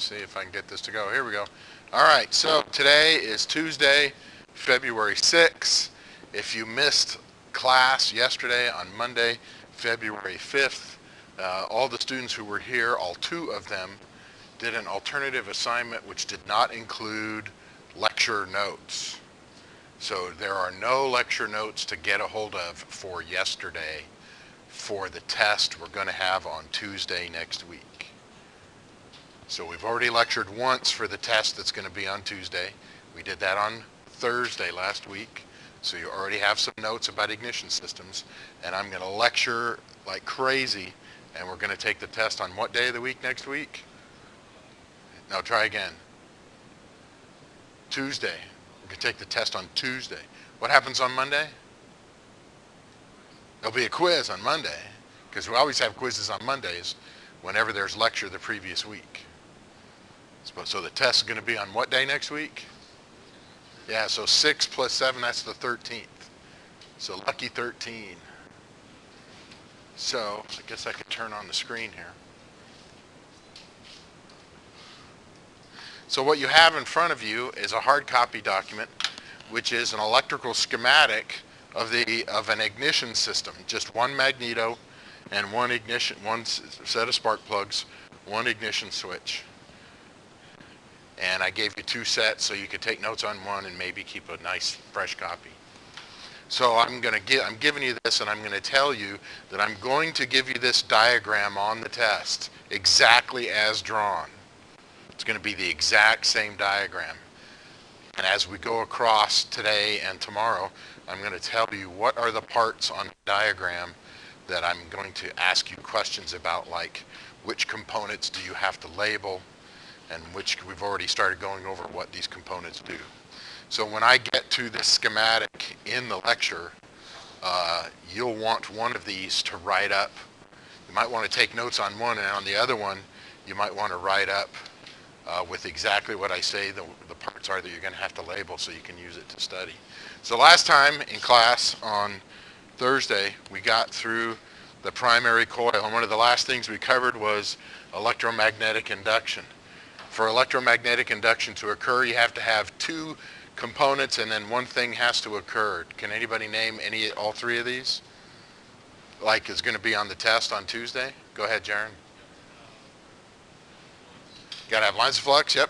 see if I can get this to go. Here we go. All right, so today is Tuesday, February 6th. If you missed class yesterday on Monday, February 5th, all the students who were here, all 2 of them, did an alternative assignment which did not include lecture notes. So there are no lecture notes to get a hold of for yesterday for the test we're going to have on Tuesday next week. So we've already lectured once for the test that's going to be on Tuesday. We did that on Thursday last week. So you already have some notes about ignition systems. And I'm going to lecture like crazy. And we're going to take the test on what day of the week next week? No, try again. Tuesday. We're going to take the test on Tuesday. What happens on Monday? There'll be a quiz on Monday, because we always have quizzes on Mondays whenever there's lecture the previous week. So the test is going to be on what day next week? Yeah, so 6 plus 7, that's the 13th. So lucky 13. So I guess I could turn on the screen here. So what you have in front of you is a hard copy document, which is an electrical schematic of an ignition system. Just one magneto and one set of spark plugs, one ignition switch. And I gave you 2 sets so you could take notes on one and maybe keep a nice fresh copy. So I'm giving you this, and I'm going to tell you that I'm going to give you this diagram on the test exactly as drawn. It's going to be the exact same diagram. And as we go across today and tomorrow, I'm going to tell you what are the parts on the diagram that I'm going to ask you questions about, like which components do you have to label, and which we've already started going over what these components do. So when I get to this schematic in the lecture, you'll want one of these to write up. You might want to take notes on one, and on the other one, you might want to write up with exactly what I say the parts are that you're going to have to label so you can use it to study. So last time in class on Thursday, we got through the primary coil, and one of the last things we covered was electromagnetic induction. For electromagnetic induction to occur, you have to have 2 components, and then one thing has to occur. Can anybody name all 3 of these? Like is going to be on the test on Tuesday? Go ahead, Jaron. You got to have lines of flux, yep.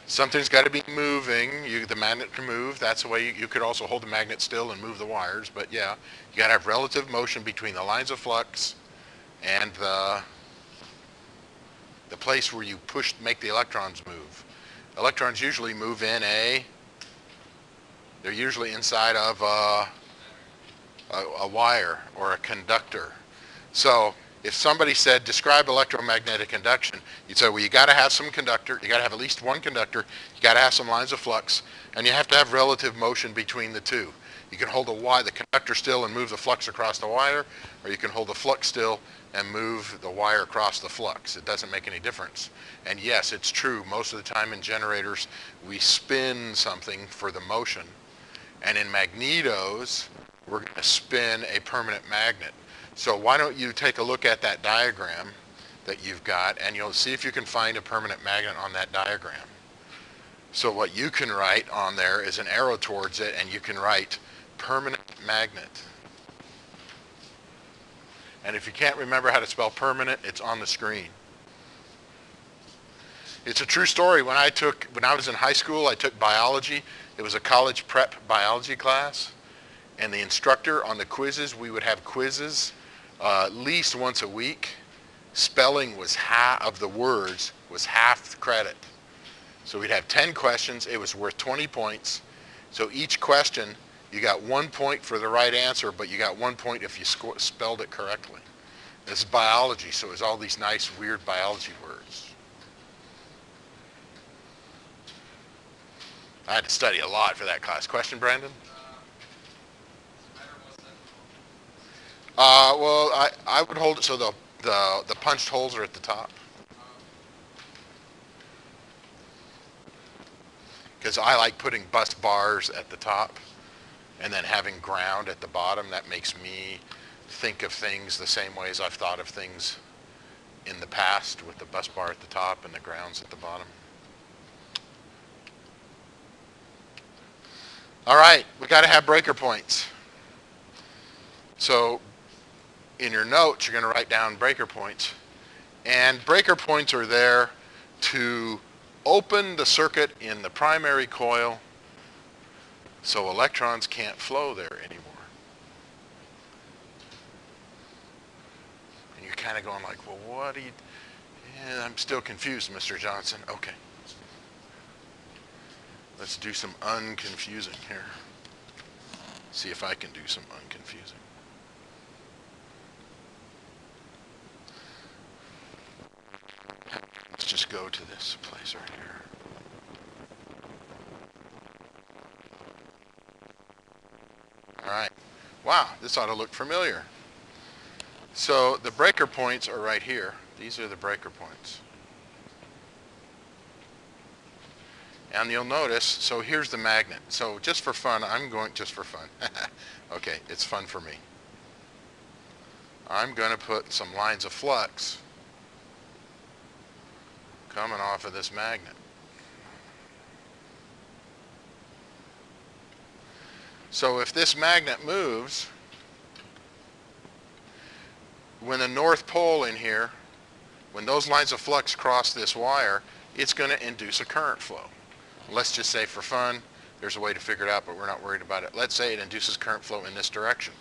Something's got to be moving. The magnet can move. That's the way you could also hold the magnet still and move the wires. But yeah, you got to have relative motion between the lines of flux and the place where you make the electrons move. Electrons usually move they're usually inside of a wire or a conductor. So if somebody said, describe electromagnetic induction, you'd say, well, you got to have some conductor, you got to have at least one conductor, you got to have some lines of flux, and you have to have relative motion between the 2. You can hold the conductor still and move the flux across the wire, or you can hold the flux still and move the wire across the flux. It doesn't make any difference. And yes, it's true, most of the time in generators, we spin something for the motion. And in magnetos, we're going to spin a permanent magnet. So why don't you take a look at that diagram that you've got, and you'll see if you can find a permanent magnet on that diagram. So what you can write on there is an arrow towards it, and you can write permanent magnet. And if you can't remember how to spell permanent, it's on the screen. It's a true story. When I was in high school, I took biology. It was a college prep biology class. And the instructor on the quizzes, we would have quizzes at least once a week. Spelling was of the words was half the credit. So we'd have 10 questions. It was worth 20 points. So each question, you got 1 point for the right answer, but you got 1 point if you spelled it correctly. This is biology, so it was all these nice, weird biology words. I had to study a lot for that class. Question, Brandon? Well, I would hold it so the punched holes are at the top. Because I like putting bus bars at the top and then having ground at the bottom. That makes me think of things the same ways I've thought of things in the past, with the bus bar at the top and the grounds at the bottom. All right, we got to have breaker points. So in your notes, you're going to write down breaker points. And breaker points are there to open the circuit in the primary coil so electrons can't flow there anymore. And you're kind of going like, well, what do you... Yeah, I'm still confused, Mr. Johnson. Okay. Let's do some unconfusing here. See if I can do some unconfusing. Let's just go to this place right here. All right. Wow, this ought to look familiar. So the breaker points are right here. These are the breaker points. And you'll notice, so here's the magnet. So just for fun, just for fun. Okay, it's fun for me. I'm going to put some lines of flux coming off of this magnet. So if this magnet moves, when the north pole in here, when those lines of flux cross this wire, it's going to induce a current flow. Let's just say for fun, there's a way to figure it out, but we're not worried about it. Let's say it induces current flow in this direction.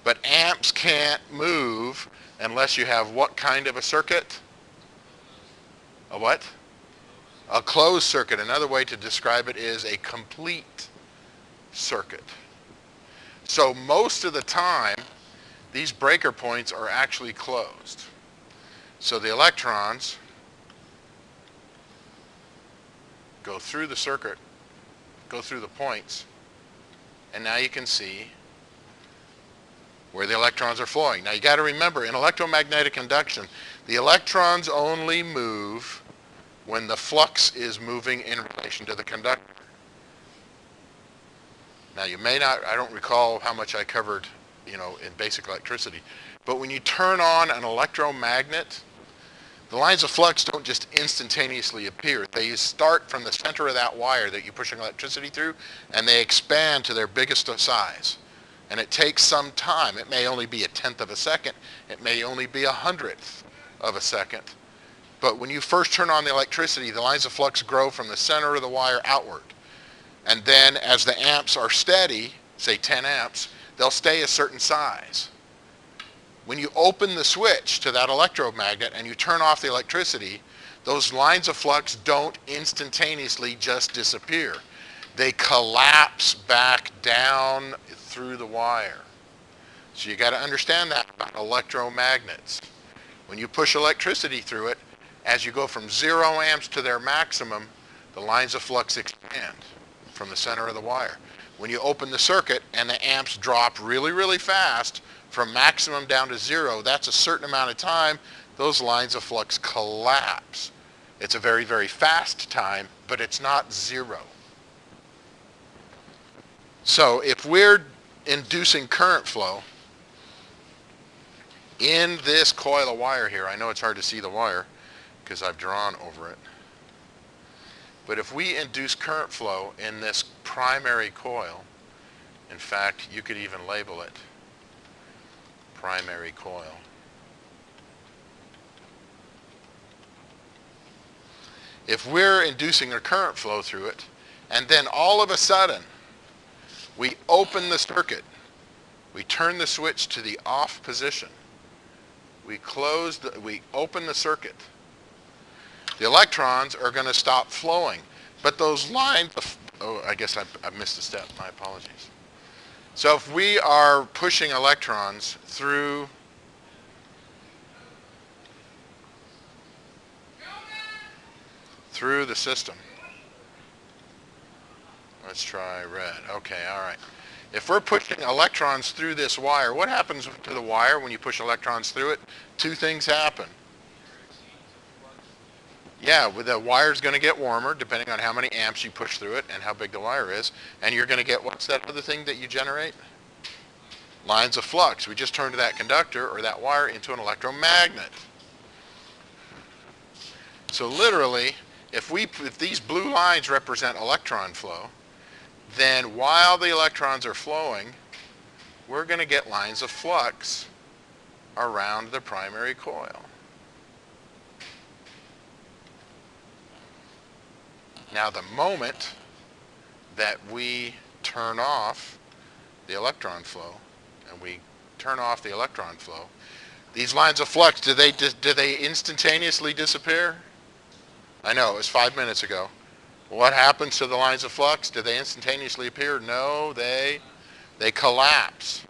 But amps can't move unless you have what kind of a circuit? A what? A closed circuit. Another way to describe it is a complete circuit. So most of the time, these breaker points are actually closed. So the electrons go through the circuit, go through the points, and now you can see where the electrons are flowing. Now you got to remember, in electromagnetic induction, the electrons only move when the flux is moving in relation to the conductor. Now you may not, I don't recall how much I covered, in basic electricity, but when you turn on an electromagnet, the lines of flux don't just instantaneously appear. They start from the center of that wire that you're pushing electricity through, and they expand to their biggest size. And it takes some time. It may only be 1/10 of a second. It may only be 100th of a second. But when you first turn on the electricity, the lines of flux grow from the center of the wire outward. And then as the amps are steady, say 10 amps, they'll stay a certain size. When you open the switch to that electromagnet and you turn off the electricity, those lines of flux don't instantaneously just disappear. They collapse back down through the wire. So you got to understand that about electromagnets. When you push electricity through it, as you go from 0 amps to their maximum, the lines of flux expand from the center of the wire. When you open the circuit and the amps drop really, really fast, from maximum down to 0, that's a certain amount of time, those lines of flux collapse. It's a very, very fast time, but it's not 0. So if we're inducing current flow in this coil of wire here, I know it's hard to see the wire because I've drawn over it, but if we induce current flow in this primary coil, in fact, you could even label it primary coil. If we're inducing a current flow through it, and then all of a sudden we open the circuit, we turn the switch to the off position, we open the circuit, the electrons are going to stop flowing. But those lines, I guess I missed a step, my apologies. So if we are pushing electrons through the system, let's try red. Okay, all right. If we're pushing electrons through this wire, what happens to the wire when you push electrons through it? 2 things happen. Yeah, the wire's going to get warmer depending on how many amps you push through it and how big the wire is. And you're going to get, what's that other thing that you generate? lines of flux. We just turned that conductor or that wire into an electromagnet. So literally, if these blue lines represent electron flow, then while the electrons are flowing, we're going to get lines of flux around the primary coil. Now the moment that we turn off the electron flow, and we turn off the electron flow, these lines of flux, do they instantaneously disappear? I know, it was 5 minutes ago. What happens to the lines of flux? Do they instantaneously appear? No, they collapse.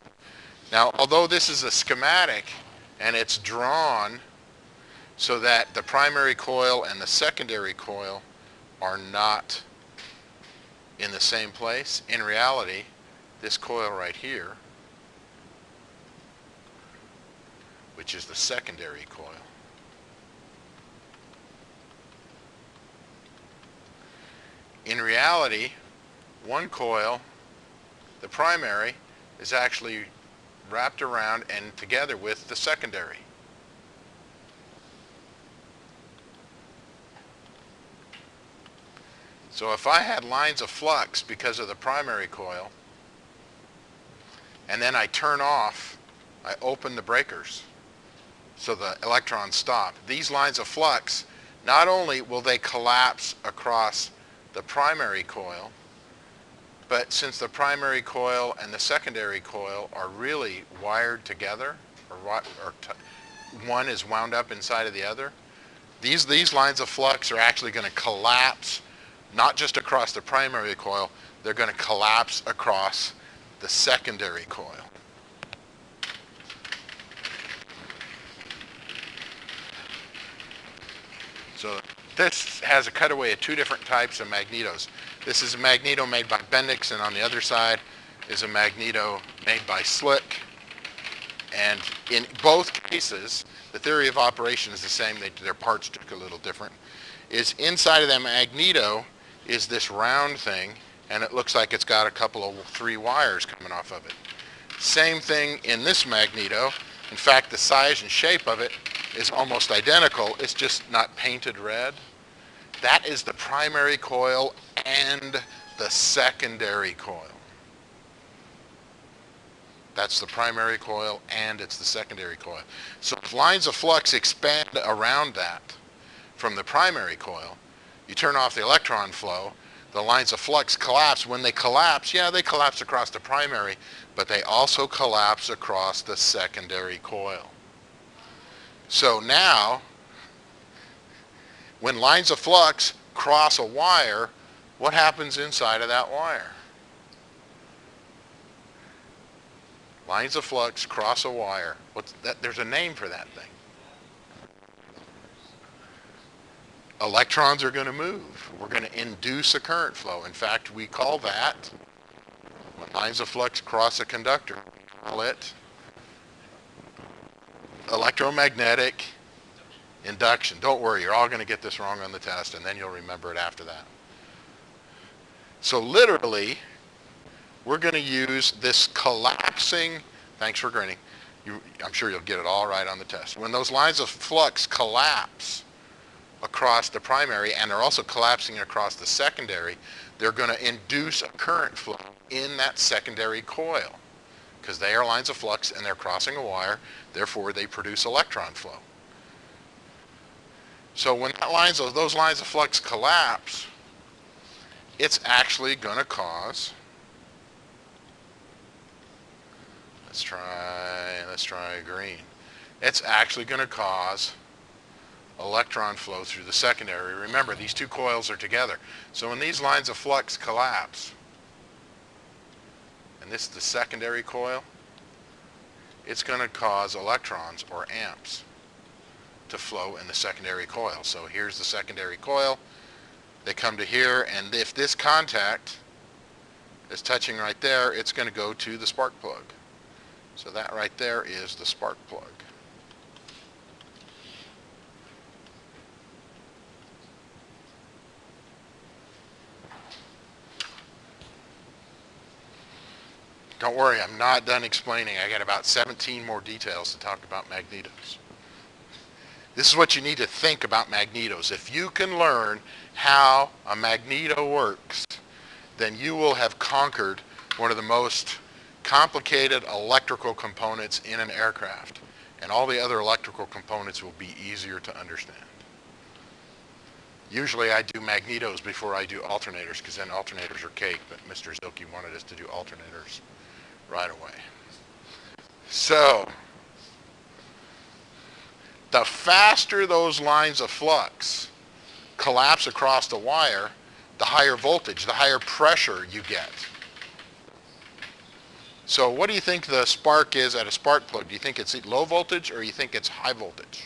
Now, although this is a schematic and it's drawn so that the primary coil and the secondary coil are not in the same place, in reality, this coil right here, which is the secondary coil, in reality, one coil, the primary, is actually wrapped around and together with the secondary. So if I had lines of flux because of the primary coil, and then I turn off, I open the breakers so the electrons stop, these lines of flux, not only will they collapse across the primary coil, but since the primary coil and the secondary coil are really wired together, one is wound up inside of the other, these lines of flux are actually going to collapse not just across the primary coil, they're going to collapse across the secondary coil. So this has a cutaway of two different types of magnetos. This is a magneto made by Bendix, and on the other side is a magneto made by Slick. And in both cases, the theory of operation is the same. Their parts look a little different. Is inside of that magneto is this round thing, and it looks like it's got a couple of 3 wires coming off of it. Same thing in this magneto. In fact, the size and shape of it is almost identical. It's just not painted red. That is the primary coil and the secondary coil. That's the primary coil and it's the secondary coil. So if lines of flux expand around that from the primary coil, you turn off the electron flow, the lines of flux collapse. When they collapse, yeah, they collapse across the primary, but they also collapse across the secondary coil. So now, when lines of flux cross a wire, what happens inside of that wire? Lines of flux cross a wire. There's a name for that thing. Electrons are going to move. We're going to induce a current flow. In fact, we call that, when lines of flux cross a conductor, we call it electromagnetic induction. Don't worry, you're all going to get this wrong on the test, and then you'll remember it after that. So literally, we're going to use this collapsing, thanks for grinning, I'm sure you'll get it all right on the test. When those lines of flux collapse across the primary, and they're also collapsing across the secondary, they're going to induce a current flow in that secondary coil, because they are lines of flux and they're crossing a wire, therefore they produce electron flow. So when those lines of flux collapse, it's actually going to cause, let's try green. It's actually going to cause electron flow through the secondary. Remember, these two coils are together. So when these lines of flux collapse, and this is the secondary coil, it's going to cause electrons, or amps, to flow in the secondary coil. So here's the secondary coil. They come to here, and if this contact is touching right there, it's going to go to the spark plug. So that right there is the spark plug. Don't worry, I'm not done explaining. I got about 17 more details to talk about magnetos. This is what you need to think about magnetos. If you can learn how a magneto works, then you will have conquered one of the most complicated electrical components in an aircraft. And all the other electrical components will be easier to understand. Usually I do magnetos before I do alternators, because then alternators are cake, but Mr. Zilke wanted us to do alternators right away. So, the faster those lines of flux collapse across the wire, the higher voltage, the higher pressure you get. So what do you think the spark is at a spark plug? Do you think it's low voltage or you think it's high voltage?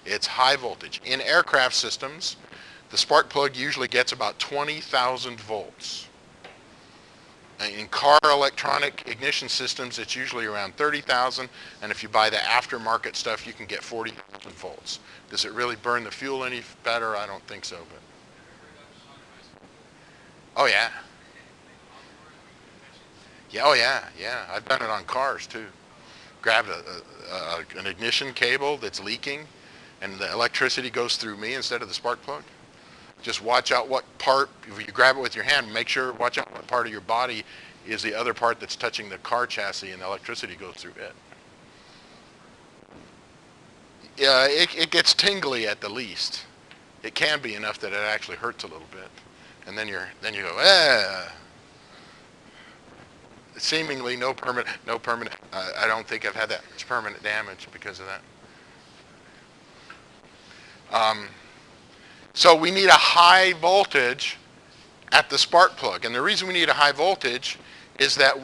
It's high voltage. In aircraft systems, the spark plug usually gets about 20,000 volts. In car electronic ignition systems, it's usually around 30,000, and if you buy the aftermarket stuff, you can get 40,000 volts. Does it really burn the fuel any better? I don't think so, but. Oh yeah. Yeah, oh yeah. I've done it on cars too. Grabbed an ignition cable that's leaking, and the electricity goes through me instead of the spark plug. Just watch out what part, if you grab it with your hand, watch out what part of your body is the other part that's touching the car chassis and the electricity goes through it. Yeah, it gets tingly at the least. It can be enough that it actually hurts a little bit. And then you go, ah. Seemingly no permanent, I don't think I've had that much permanent damage because of that. So we need a high voltage at the spark plug. And the reason we need a high voltage is that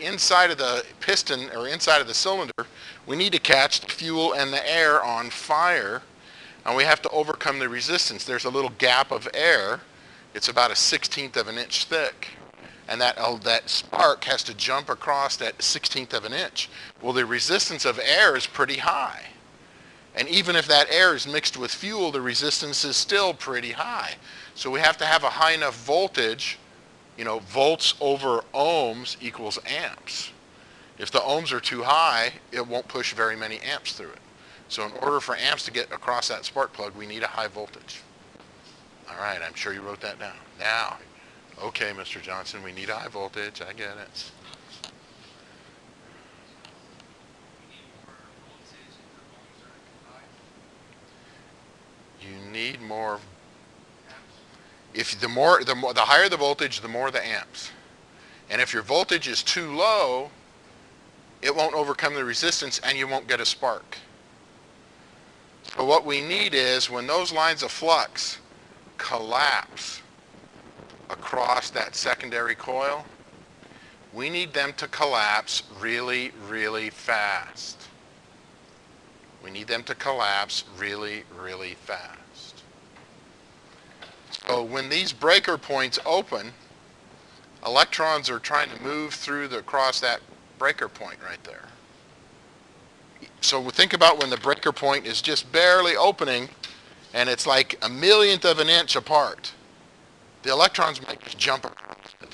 inside of the piston or inside of the cylinder, we need to catch the fuel and the air on fire, and we have to overcome the resistance. There's a little gap of air. It's about 1/16 of an inch thick. And that spark has to jump across that 1/16 of an inch. Well, the resistance of air is pretty high. And even if that air is mixed with fuel, the resistance is still pretty high. So we have to have a high enough voltage, volts over ohms equals amps. If the ohms are too high, it won't push very many amps through it. So in order for amps to get across that spark plug, we need a high voltage. All right, I'm sure you wrote that down. Now, okay, Mr. Johnson, we need a high voltage. I get it. You need more. If the higher the voltage, the more the amps. And if your voltage is too low, it won't overcome the resistance and you won't get a spark. So what we need is when those lines of flux collapse across that secondary coil, we need them to collapse really, really fast. We need them to collapse really, really fast. So when these breaker points open, electrons are trying to move across that breaker point right there. So think about when the breaker point is just barely opening and it's like 1/1000th of an inch apart. The electrons might just jump across it.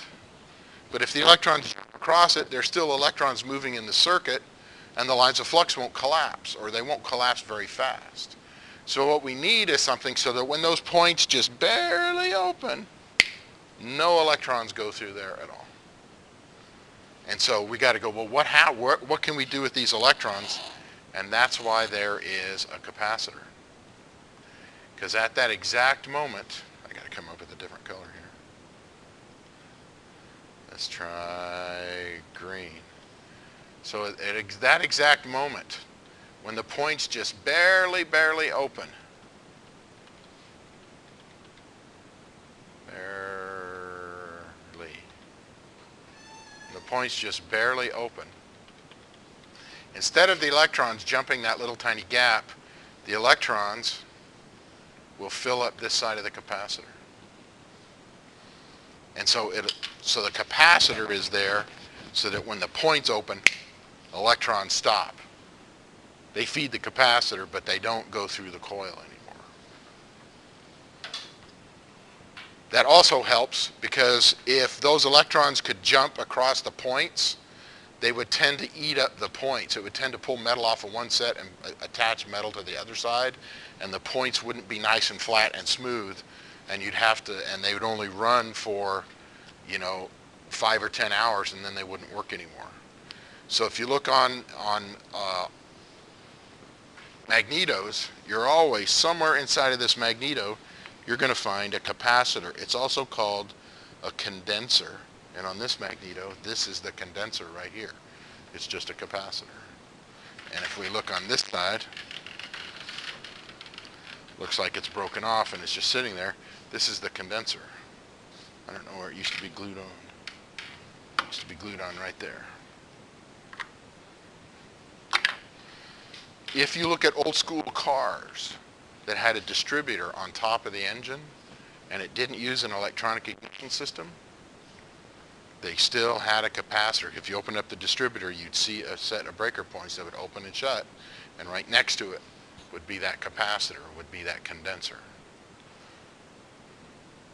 But if the electrons jump across it, there's still electrons moving in the circuit, and the lines of flux won't collapse, or they won't collapse very fast. So what we need is something so that when those points just barely open, no electrons go through there at all. And so we got to go, well, what can we do with these electrons? And that's why there is a capacitor. Because at that exact moment, I got to come up with a different color here. Let's try green. So at that exact moment, when the points just barely open, the points just barely open, instead of the electrons jumping that little tiny gap, the electrons will fill up this side of the capacitor. And so the capacitor is there so that when the points open, electrons stop. They feed the capacitor, but they don't go through the coil anymore. That also helps because if those electrons could jump across the points, they would tend to eat up the points. It would tend to pull metal off of one set and attach metal to the other side, and the points wouldn't be nice and flat and smooth, and and they would only run for, 5 or 10 hours, and then they wouldn't work anymore. So if you look on magnetos, you're always somewhere inside of this magneto, you're going to find a capacitor. It's also called a condenser. And on this magneto, this is the condenser right here. It's just a capacitor. And if we look on this side, looks like it's broken off and it's just sitting there. This is the condenser. I don't know where it used to be glued on. It used to be glued on right there. If you look at old school cars that had a distributor on top of the engine and it didn't use an electronic ignition system, they still had a capacitor. If you opened up the distributor, you'd see a set of breaker points that would open and shut, and right next to it would be that capacitor, would be that condenser.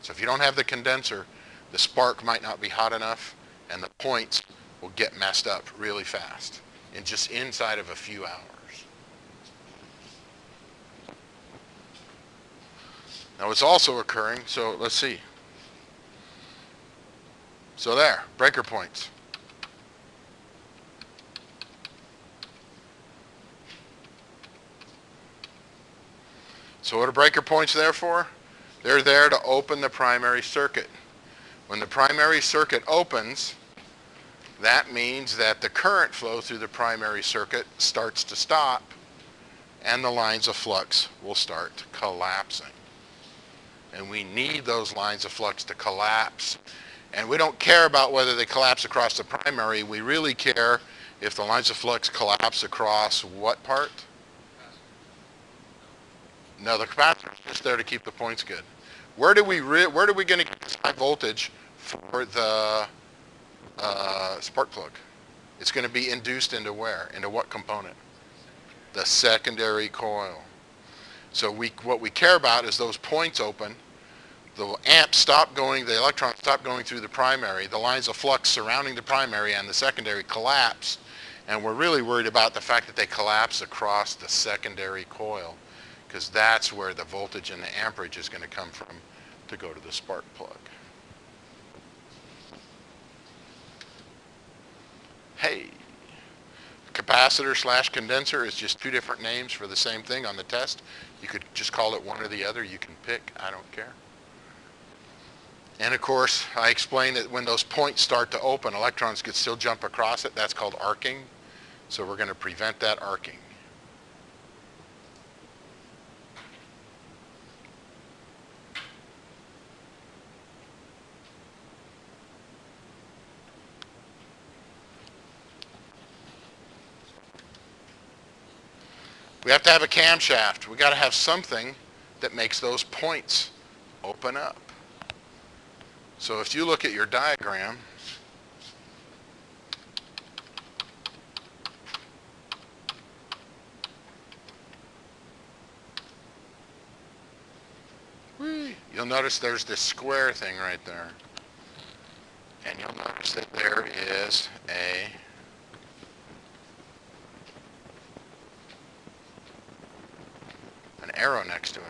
So if you don't have the condenser, the spark might not be hot enough, and the points will get messed up really fast, in just inside of a few hours. Now it's also occurring, so let's see. So there, breaker points. So what are breaker points there for? They're there to open the primary circuit. When the primary circuit opens, that means that the current flow through the primary circuit starts to stop, and the lines of flux will start collapsing. And we need those lines of flux to collapse. And we don't care about whether they collapse across the primary. We really care if the lines of flux collapse across what part? No, the capacitor is just there to keep the points good. Where are we going to get this high voltage for the spark plug? It's going to be induced into where? Into what component? The secondary coil. So what we care about is those points open, the amps stop going, the electrons stop going through the primary, the lines of flux surrounding the primary and the secondary collapse, and we're really worried about the fact that they collapse across the secondary coil, because that's where the voltage and the amperage is going to come from to go to the spark plug. Hey. Capacitor / condenser is just two different names for the same thing on the test. You could just call it one or the other. You can pick. I don't care. And of course, I explained that when those points start to open, electrons could still jump across it. That's called arcing. So we're going to prevent that arcing. We have to have a camshaft. We got to have something that makes those points open up. So if you look at your diagram, you'll notice there's this square thing right there. And you'll notice that there is an arrow next to it.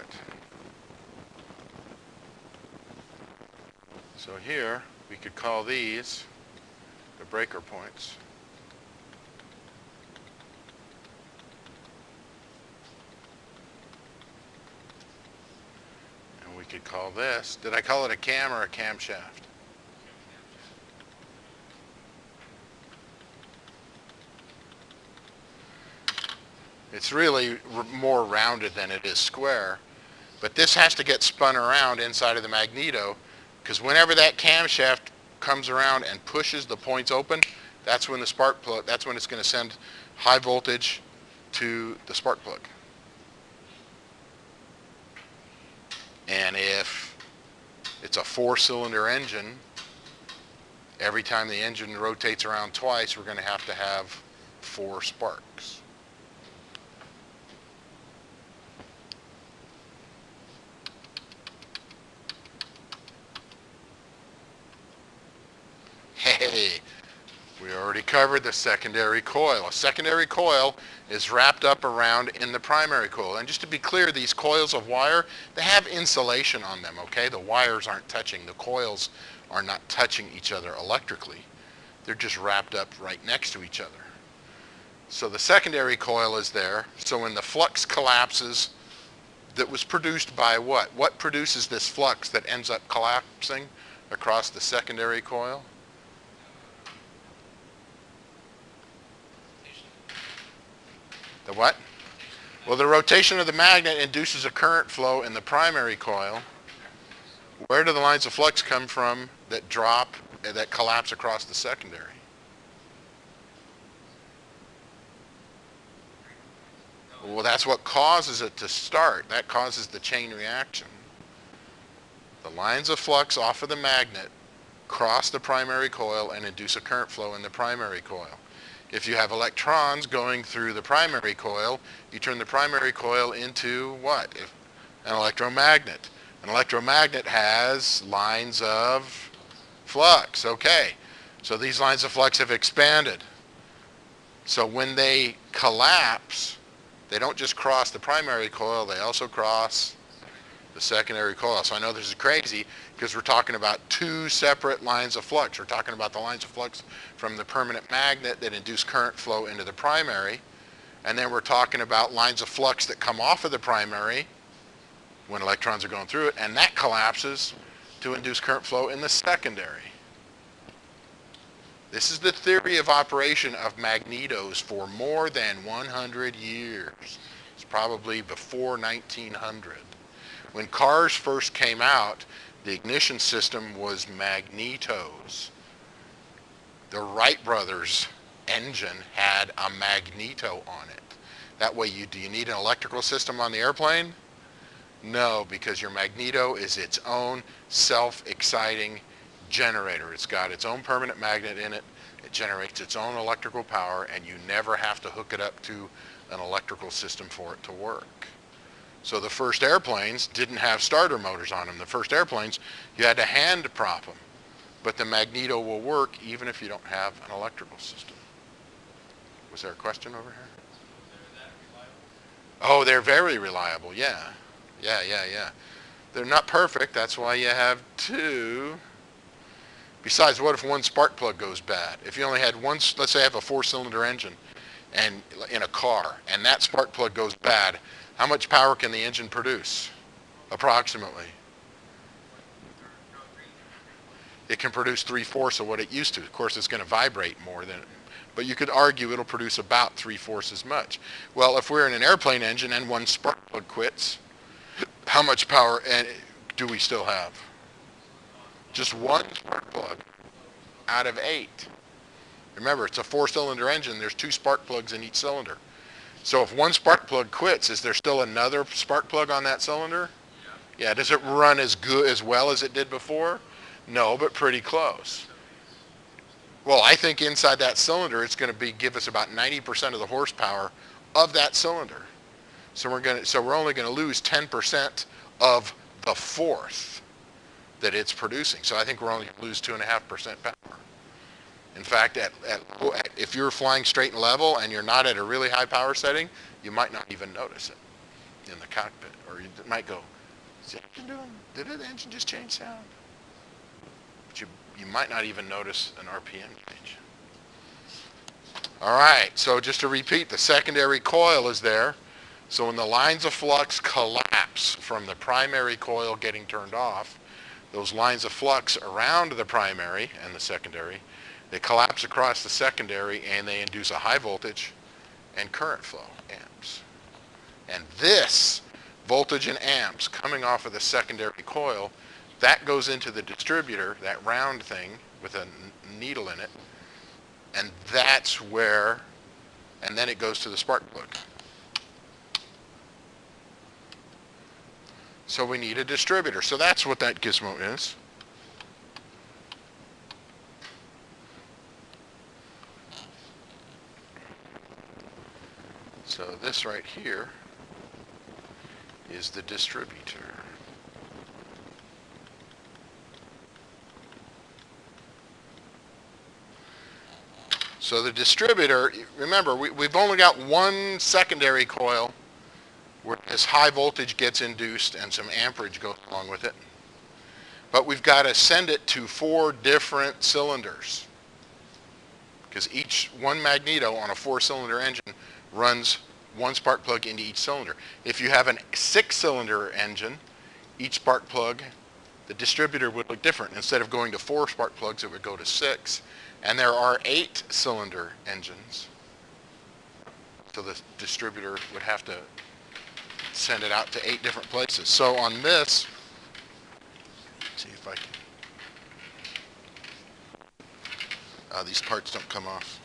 So here, we could call these the breaker points. And we could call this, did I call it a cam or a camshaft? It's really more rounded than it is square, but this has to get spun around inside of the magneto, because whenever that camshaft comes around and pushes the points open, that's when the spark plug, that's when it's going to send high voltage to the spark plug. And if it's a 4-cylinder engine, every time the engine rotates around twice, we're going to have 4 sparks. Hey, We already covered the secondary coil. A secondary coil is wrapped up around in the primary coil. And just to be clear, these coils of wire, they have insulation on them, okay? The wires aren't touching. The coils are not touching each other electrically. They're just wrapped up right next to each other. So the secondary coil is there. So when the flux collapses, that was produced by what? What produces this flux that ends up collapsing across the secondary coil? The what? Well, the rotation of the magnet induces a current flow in the primary coil. Where do the lines of flux come from that drop, that collapse across the secondary? Well, that's what causes it to start. That causes the chain reaction. The lines of flux off of the magnet cross the primary coil and induce a current flow in the primary coil. If you have electrons going through the primary coil, you turn the primary coil into what? An electromagnet. An electromagnet has lines of flux. Okay, so these lines of flux have expanded. So when they collapse, they don't just cross the primary coil, they also cross the secondary coil. So I know this is crazy because we're talking about two separate lines of flux. We're talking about the lines of flux from the permanent magnet that induce current flow into the primary, and then we're talking about lines of flux that come off of the primary when electrons are going through it, and that collapses to induce current flow in the secondary. This is the theory of operation of magnetos for more than 100 years. It's probably before 1900. When cars first came out, the ignition system was magnetos. The Wright brothers engine had a magneto on it. That way, do you need an electrical system on the airplane? No, because your magneto is its own self-exciting generator. It's got its own permanent magnet in it. It generates its own electrical power, and you never have to hook it up to an electrical system for it to work. So the first airplanes didn't have starter motors on them. The first airplanes, you had to hand prop them. But the magneto will work even if you don't have an electrical system. Was there a question over here? Oh, they're very reliable, yeah. Yeah. They're not perfect, that's why you have two. Besides, what if one spark plug goes bad? If you only had one, let's say I have a 4-cylinder engine and in a car, and that spark plug goes bad, how much power can the engine produce, approximately? It can produce 3/4 of what it used to. Of course, it's going to vibrate more than, but you could argue it'll produce about 3/4 as much. Well, if we're in an airplane engine and one spark plug quits, how much power do we still have? Just one spark plug out of 8. Remember, it's a 4-cylinder engine. There's 2 spark plugs in each cylinder. So if one spark plug quits, is there still another spark plug on that cylinder? Yeah. Does it run as well as it did before? No, but pretty close. Well, I think inside that cylinder, it's going to give us about 90% of the horsepower of that cylinder. So we're only going to lose 10% of the fourth that it's producing. So I think we're only going to lose 2.5% power. In fact, if you're flying straight and level and you're not at a really high power setting, you might not even notice it in the cockpit. Or you might go, did the engine just change sound? But you might not even notice an RPM change. All right, so just to repeat, the secondary coil is there. So when the lines of flux collapse from the primary coil getting turned off, those lines of flux around the primary and the secondary, they collapse across the secondary and they induce a high voltage and current flow, amps. And this voltage in amps coming off of the secondary coil, that goes into the distributor, that round thing with a needle in it, and that's where, and then it goes to the spark plug. So we need a distributor. So that's what that gizmo is. So this right here is the distributor. So the distributor, remember, we've only got one secondary coil where this high voltage gets induced and some amperage goes along with it. But we've got to send it to 4 different cylinders, because one magneto on a 4-cylinder engine runs one spark plug into each cylinder. If you have a 6-cylinder engine, each spark plug, the distributor would look different. Instead of going to 4 spark plugs, it would go to 6. And there are 8-cylinder engines. So the distributor would have to send it out to 8 different places. So on this, let's see if I can, these parts don't come off.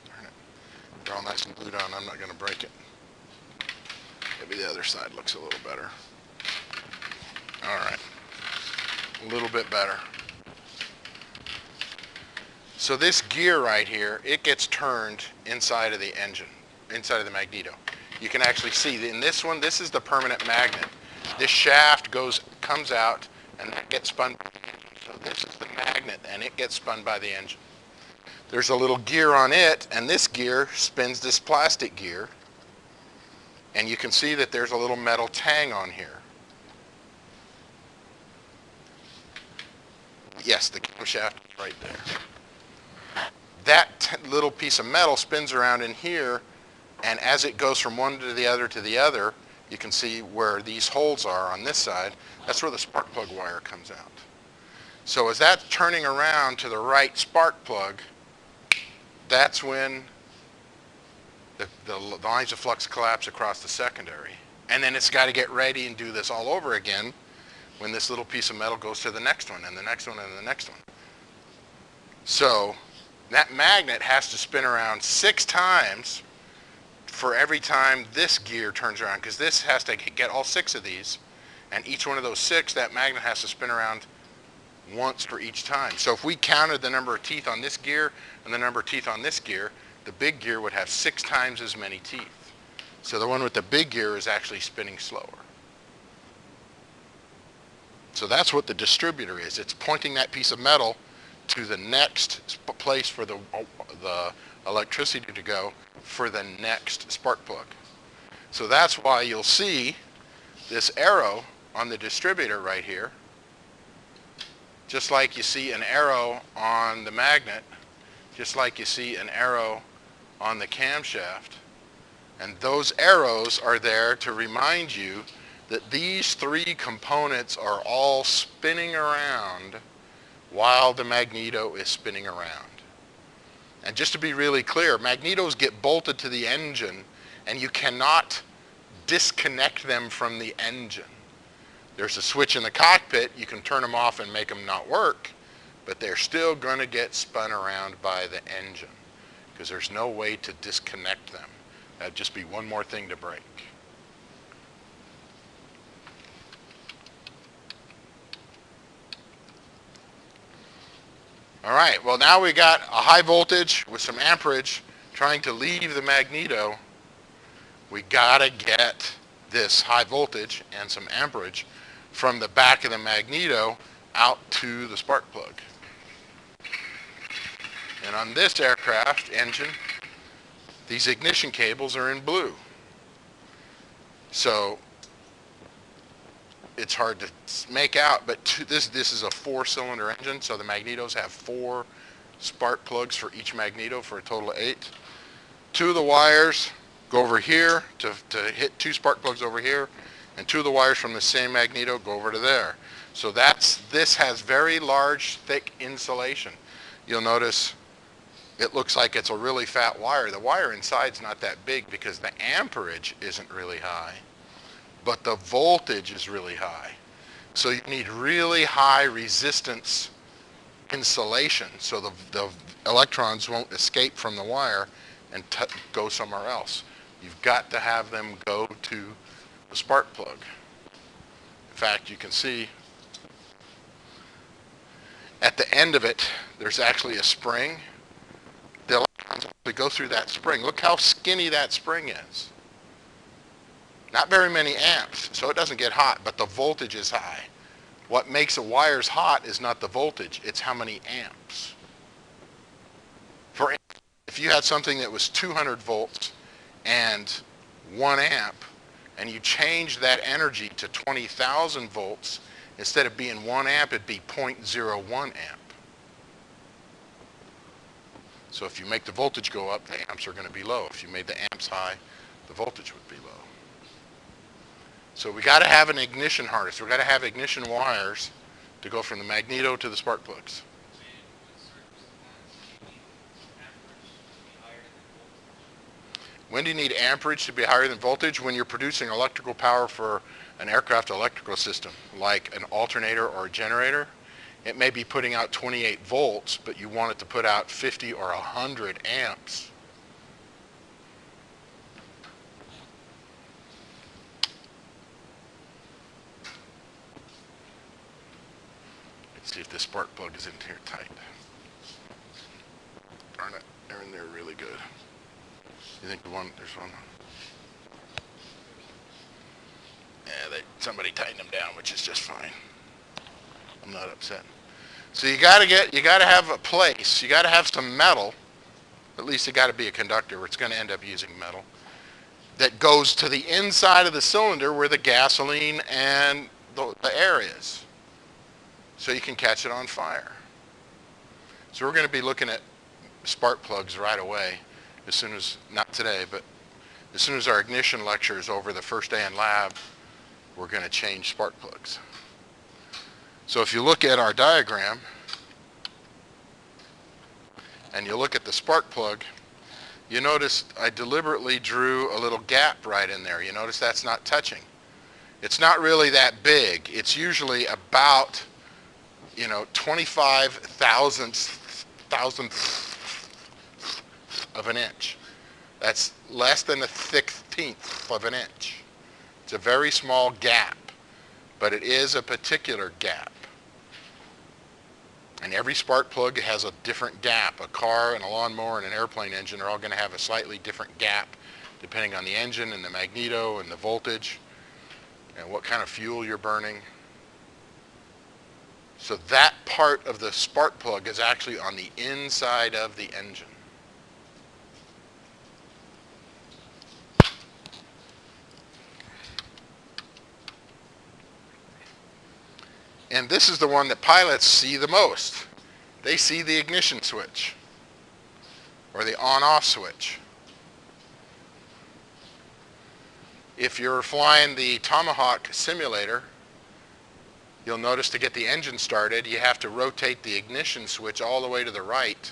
Darn it. They're all nice and glued on. I'm not going to break it. Maybe the other side looks a little better. All right. A little bit better. So this gear right here, it gets turned inside of the engine, inside of the magneto. You can actually see in this one, this is the permanent magnet. This shaft comes out and that gets spun. So this is the magnet and it gets spun by the engine. There's a little gear on it, and this gear spins this plastic gear. And you can see that there's a little metal tang on here. Yes, the camshaft is right there. That little piece of metal spins around in here, and as it goes from one to the other, you can see where these holes are on this side. That's where the spark plug wire comes out. So as that's turning around to the right spark plug, that's when the lines of flux collapse across the secondary. And then it's got to get ready and do this all over again when this little piece of metal goes to the next one and the next one and the next one. So that magnet has to spin around 6 times for every time this gear turns around, because this has to get all 6 of these, and each one of those 6, that magnet has to spin around once for each time. So if we counted the number of teeth on this gear and the number of teeth on this gear, the big gear would have 6 times as many teeth. So the one with the big gear is actually spinning slower. So that's what the distributor is. It's pointing that piece of metal to the next place for the electricity to go for the next spark plug. So that's why you'll see this arrow on the distributor right here, just like you see an arrow on the magnet, just like you see an arrow on the camshaft. And those arrows are there to remind you that these 3 components are all spinning around while the magneto is spinning around. And just to be really clear, magnetos get bolted to the engine, and you cannot disconnect them from the engine. There's a switch in the cockpit. You can turn them off and make them not work, but they're still going to get spun around by the engine because there's no way to disconnect them. That'd just be one more thing to break. All right, well now we got a high voltage with some amperage trying to leave the magneto. We gotta get this high voltage and some amperage from the back of the magneto out to the spark plug. And on this aircraft engine, these ignition cables are in blue. So it's hard to make out, but this is a 4-cylinder engine, so the magnetos have 4 spark plugs for each magneto for a total of 8. 2 of the wires go over here to hit 2 spark plugs over here, and 2 of the wires from the same magneto go over to there. So this has very large, thick insulation. You'll notice it looks like it's a really fat wire. The wire inside's not that big because the amperage isn't really high, but the voltage is really high. So you need really high resistance insulation so the electrons won't escape from the wire and go somewhere else. You've got to have them go to the spark plug. In fact, you can see at the end of it, there's actually a spring. The electrons actually go through that spring. Look how skinny that spring is. Not very many amps, so it doesn't get hot, but the voltage is high. What makes the wires hot is not the voltage, it's how many amps. if you had something that was 200 volts and 1 amp, and you change that energy to 20,000 volts, instead of being 1 amp, it'd be 0.01 amp. So if you make the voltage go up, the amps are going to be low. If you made the amps high, the voltage would be low. So we got to have an ignition harness. We got to have ignition wires to go from the magneto to the spark plugs. When do you need amperage to be higher than voltage? When you're producing electrical power for an aircraft electrical system, like an alternator or a generator. It may be putting out 28 volts, but you want it to put out 50 or 100 amps. Let's see if this spark plug is in here tight. Darn it, they're in there really good. You think there's one? Yeah, somebody tightened them down, which is just fine. I'm not upset. So you got to have a place. You got to have some metal. At least it got to be a conductor, or it's going to end up using metal. That goes to the inside of the cylinder where the gasoline and the air is, so you can catch it on fire. So we're going to be looking at spark plugs right away, as soon as, not today, but as soon as our ignition lecture is over the first day in lab, we're going to change spark plugs. So if you look at our diagram, and you look at the spark plug, you notice I deliberately drew a little gap right in there. You notice that's not touching. It's not really that big. It's usually about, 25 thousandths of an inch. That's less than a 1/16 of an inch. It's a very small gap, but it is a particular gap. And every spark plug has a different gap. A car and a lawnmower and an airplane engine are all going to have a slightly different gap depending on the engine and the magneto and the voltage and what kind of fuel you're burning. So that part of the spark plug is actually on the inside of the engine. And this is the one that pilots see the most. They see the ignition switch, or the on-off switch. If you're flying the Tomahawk simulator, you'll notice to get the engine started, you have to rotate the ignition switch all the way to the right.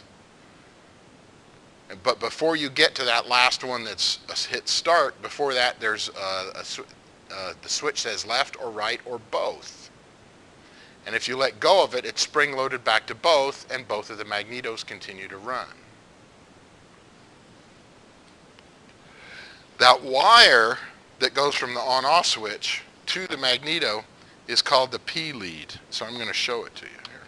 But before you get to that last one that's hit start, before that there's the switch says left or right or both. And if you let go of it, it's spring-loaded back to both, and both of the magnetos continue to run. That wire that goes from the on-off switch to the magneto is called the P lead. So I'm going to show it to you here.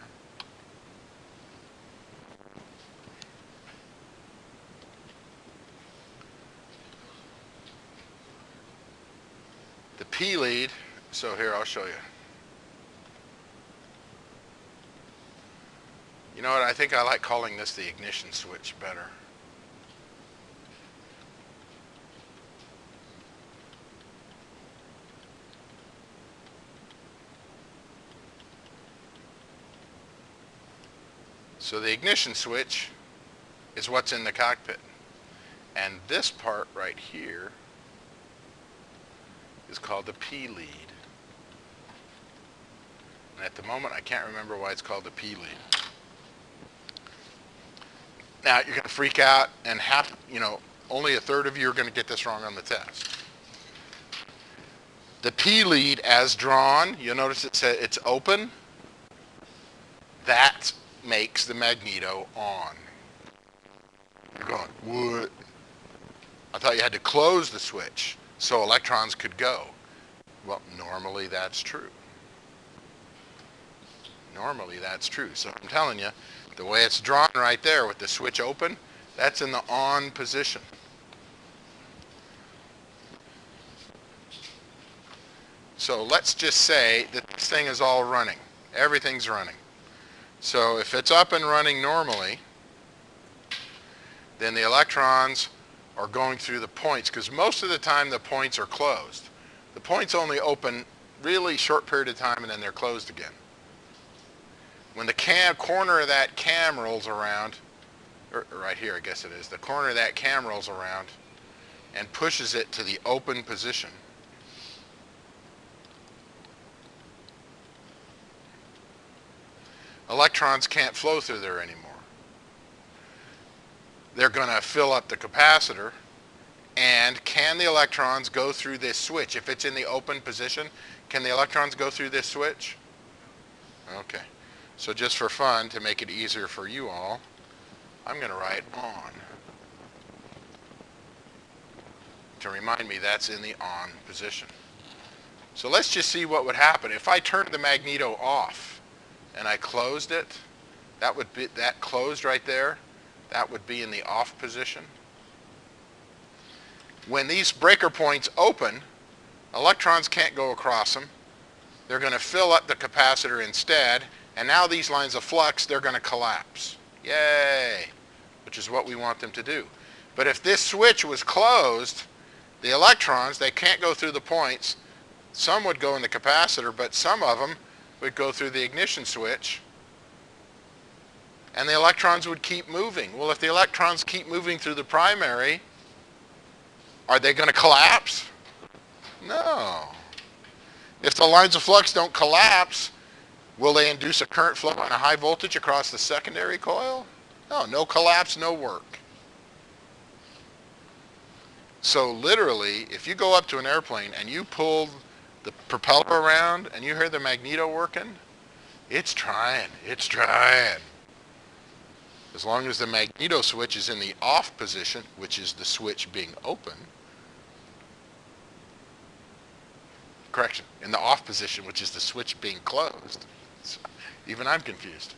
The P lead, so here I'll show you. You know what, I think I like calling this the ignition switch better. So the ignition switch is what's in the cockpit. And this part right here is called the P lead. And at the moment I can't remember why it's called the P lead. Now, you're going to freak out, and only a third of you are going to get this wrong on the test. The P lead, as drawn, you'll notice it says it's open. That makes the magneto on. You're going, what? I thought you had to close the switch so electrons could go. Well, normally that's true. Normally that's true. So I'm telling you, the way it's drawn right there with the switch open, that's in the on position. So let's just say that this thing is all running. Everything's running. So if it's up and running normally, then the electrons are going through the points, because most of the time the points are closed. The points only open really short period of time and then they're closed again. When the corner of that cam rolls around, or right here I guess it is, the corner of that cam rolls around and pushes it to the open position, electrons can't flow through there anymore. They're going to fill up the capacitor, and can the electrons go through this switch? If it's in the open position, can the electrons go through this switch? Okay. So just for fun, to make it easier for you all, I'm going to write on to remind me that's in the on position. So let's just see what would happen. If I turned the magneto off and I closed it, that would be, that closed right there, that would be in the off position. When these breaker points open, electrons can't go across them. They're going to fill up the capacitor instead, and now these lines of flux, they're going to collapse. Yay! Which is what we want them to do. But if this switch was closed, the electrons, they can't go through the points. Some would go in the capacitor, but some of them would go through the ignition switch, and the electrons would keep moving. Well, if the electrons keep moving through the primary, are they going to collapse? No. If the lines of flux don't collapse, will they induce a current flow and a high voltage across the secondary coil? No, no collapse, no work. So literally, if you go up to an airplane and you pull the propeller around and you hear the magneto working, it's trying, it's trying. As long as the magneto switch is in the off position, which is the switch being open, correction, in the off position, which is the switch being closed. Even I'm confused.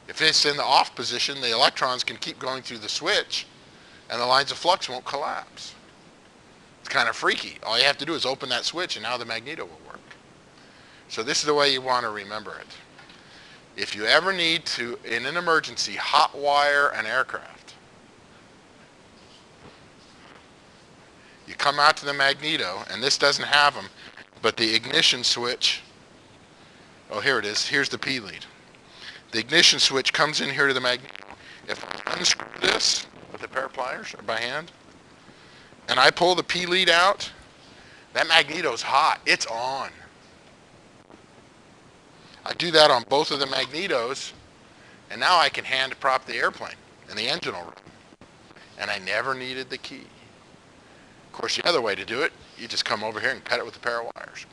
If it's in the off position, the electrons can keep going through the switch and the lines of flux won't collapse. It's kind of freaky. All you have to do is open that switch and now the magneto will work. So this is the way you want to remember it. If you ever need to, in an emergency, hot wire an aircraft, you come out to the magneto, and this doesn't have them, but the ignition switch, oh, here it is. Here's the P lead. The ignition switch comes in here to the magneto. If I unscrew this with a pair of pliers or by hand, and I pull the P lead out, that magneto's hot. It's on. I do that on both of the magnetos, and now I can hand prop the airplane, and the engine will run. And I never needed the key. Of course, the other way to do it, you just come over here and cut it with a pair of wires.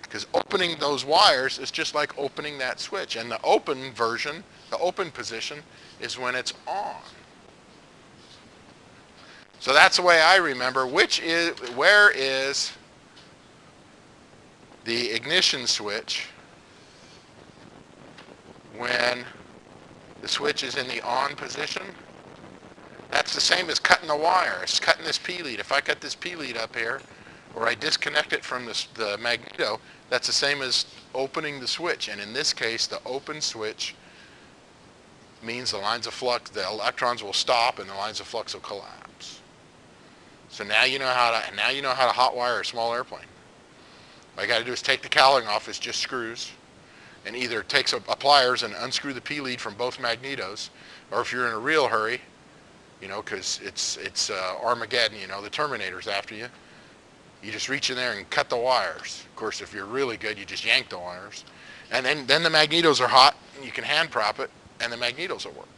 Because opening those wires is just like opening that switch. And the open version, the open position, is when it's on. So that's the way I remember where is the ignition switch when the switch is in the on position. That's the same as cutting the wire. It's cutting this P lead. If I cut this P lead up here, or I disconnect it from the magneto, that's the same as opening the switch. And in this case, the open switch means the lines of flux, the electrons will stop and the lines of flux will collapse. So now you know how to hot wire a small airplane. All you got to do is take the cowling off. It's just screws, and either take a pliers and unscrew the P lead from both magnetos, or if you're in a real hurry, you know, because it's Armageddon, you know, the Terminator's after you. You just reach in there and cut the wires. Of course, if you're really good, you just yank the wires. And then the magnetos are hot, and you can hand prop it, and the magnetos will work.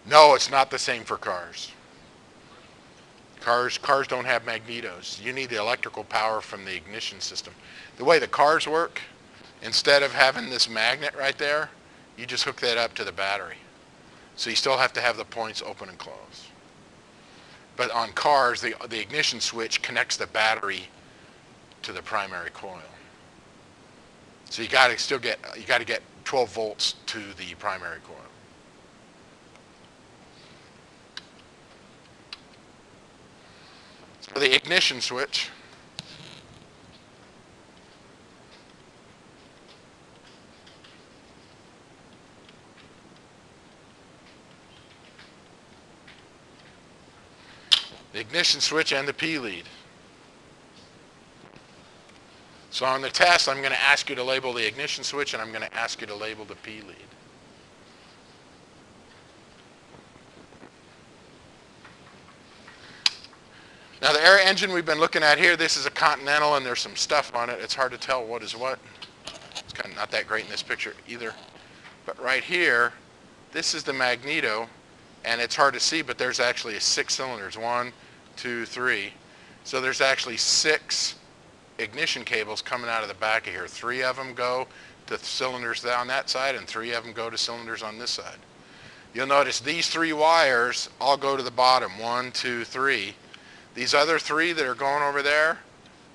No, it's not the same for cars. Cars don't have magnetos. You need the electrical power from the ignition system. The way the cars work, instead of having this magnet right there, you just hook that up to the battery. So you still have to have the points open and close. But on cars, the ignition switch connects the battery to the primary coil. So you got to get 12 volts to the primary coil. So the ignition switch ignition switch and the P lead. So on the test, I'm going to ask you to label the ignition switch, and I'm going to ask you to label the P lead. Now the air engine we've been looking at here, this is a Continental, and there's some stuff on it. It's hard to tell what is what. It's kind of not that great in this picture either. But right here, this is the magneto, and it's hard to see, but there's actually 6 cylinders. 1, 2, 3. So there's actually 6 ignition cables coming out of the back of here. 3 of them go to cylinders on that side, and 3 of them go to cylinders on this side. You'll notice these 3 wires all go to the bottom. 1, 2, 3. These other 3 that are going over there,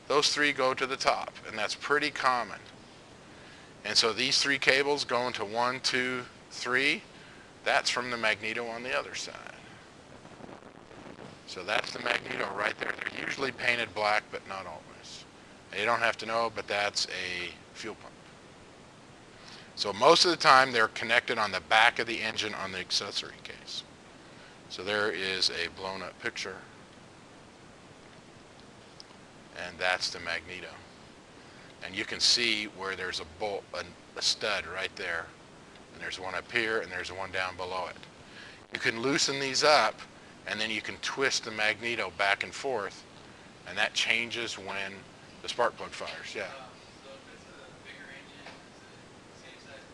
those 3 go to the top, and that's pretty common. And so these 3 cables going to 1, 2, 3, that's from the magneto on the other side. So that's the magneto right there. They're usually painted black, but not always. You don't have to know, but that's a fuel pump. So most of the time they're connected on the back of the engine on the accessory case. So there is a blown up picture. And that's the magneto. And you can see where there's a bolt, a stud right there. And there's one up here, and there's one down below it. You can loosen these up, and then you can twist the magneto back and forth, and that changes when the spark plug fires. Yeah. So if it's a bigger engine, is it the same size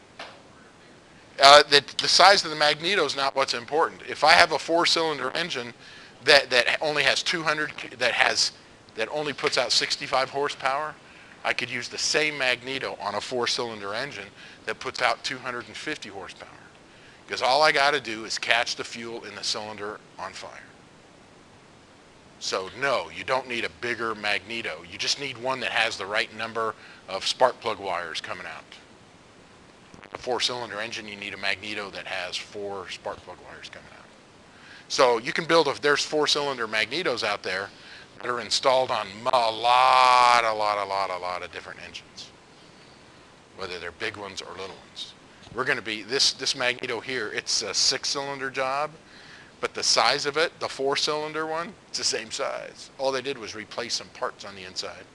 magneto or bigger? The size of the magneto is not what's important. If I have a 4-cylinder engine that only has 200, that only puts out 65 horsepower, I could use the same magneto on a 4-cylinder engine that puts out 250 horsepower. Because all I got to do is catch the fuel in the cylinder on fire. So no, you don't need a bigger magneto. You just need one that has the right number of spark plug wires coming out. A 4-cylinder engine, you need a magneto that has 4 spark plug wires coming out. So you can build, there's 4-cylinder magnetos out there that are installed on a lot of different engines, whether they're big ones or little ones. We're going to be, this magneto here, it's a 6-cylinder job, but the size of it, the 4-cylinder one, it's the same size. All they did was replace some parts on the inside,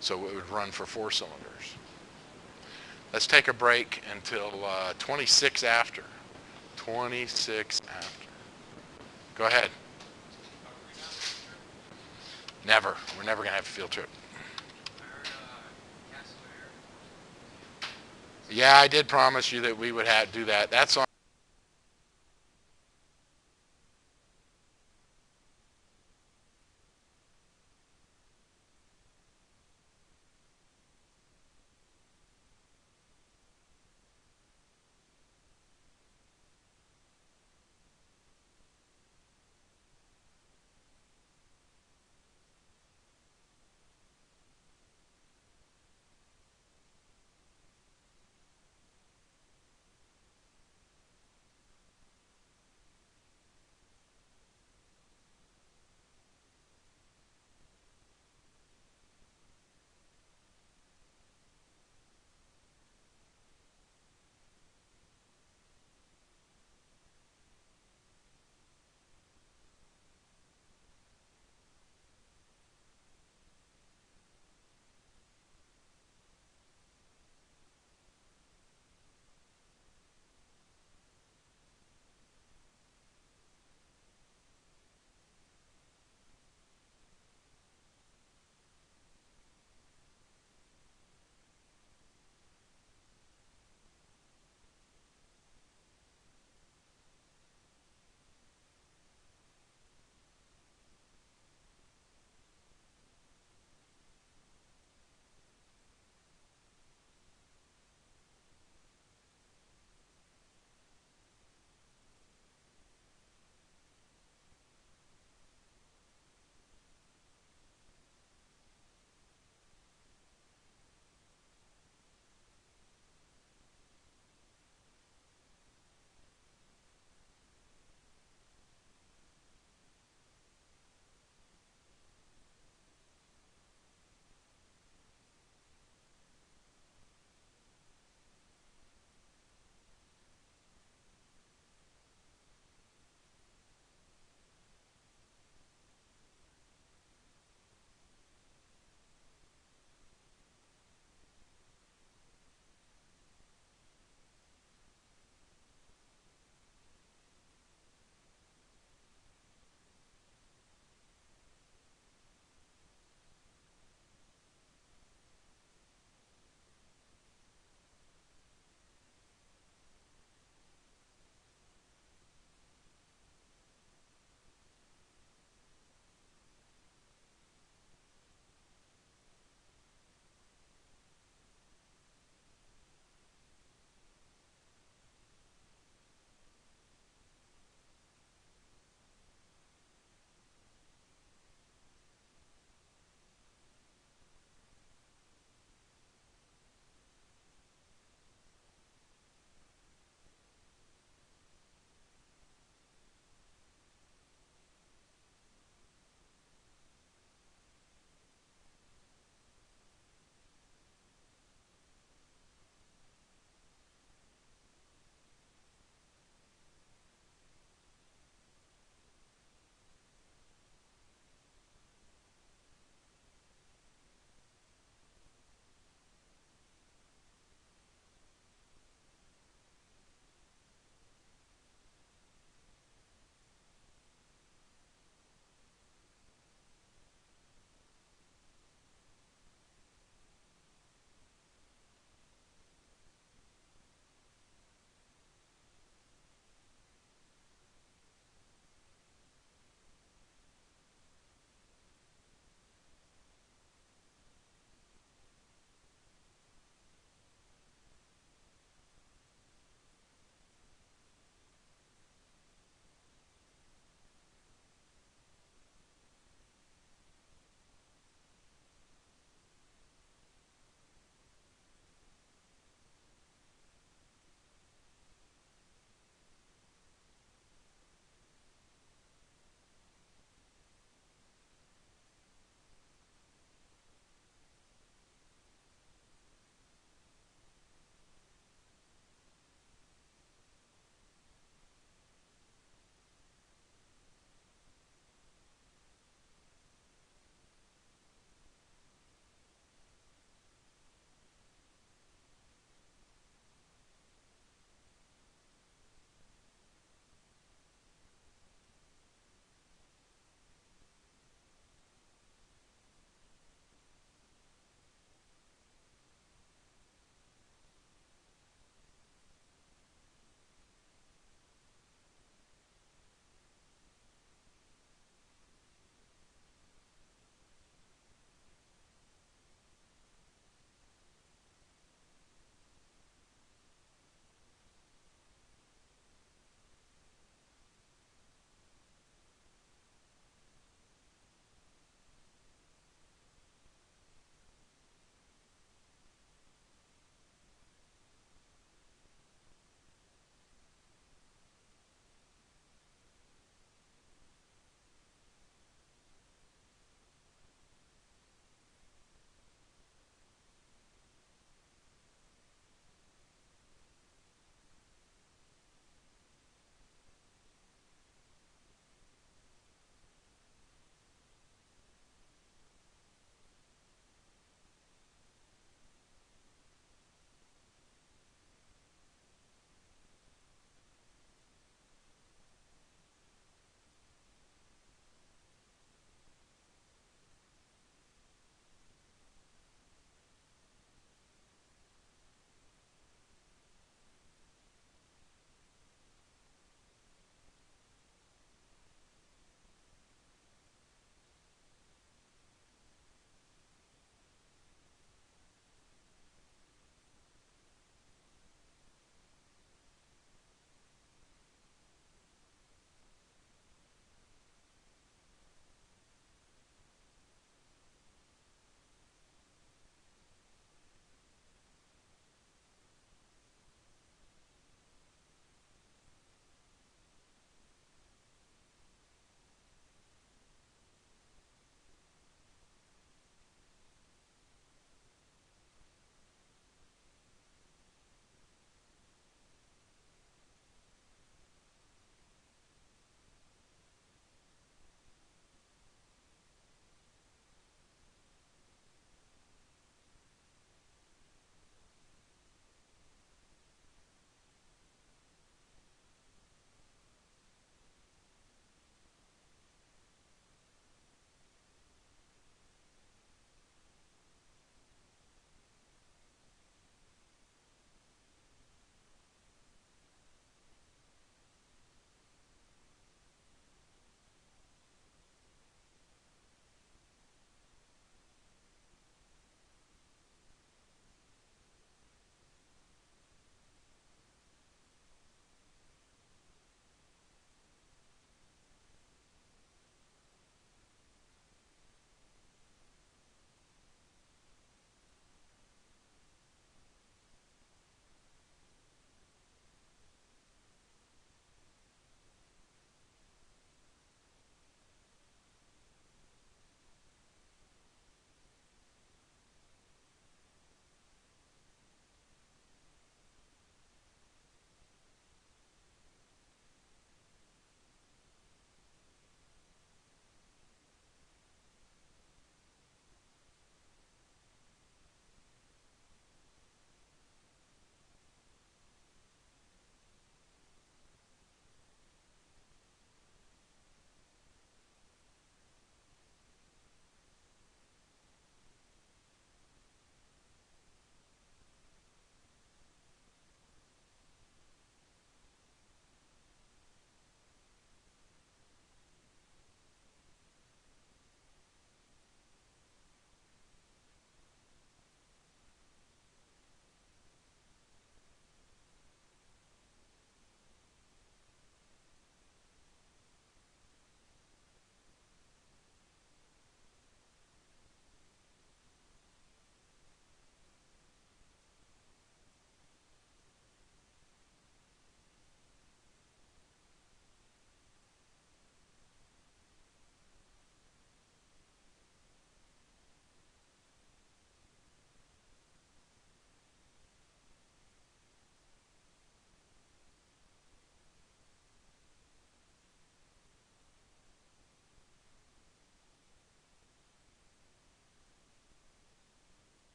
so it would run for 4 cylinders. Let's take a break until 26 after. 26 after. Go ahead. Never. We're never going to have a field trip. Yeah, I did promise you that we would do that. That's on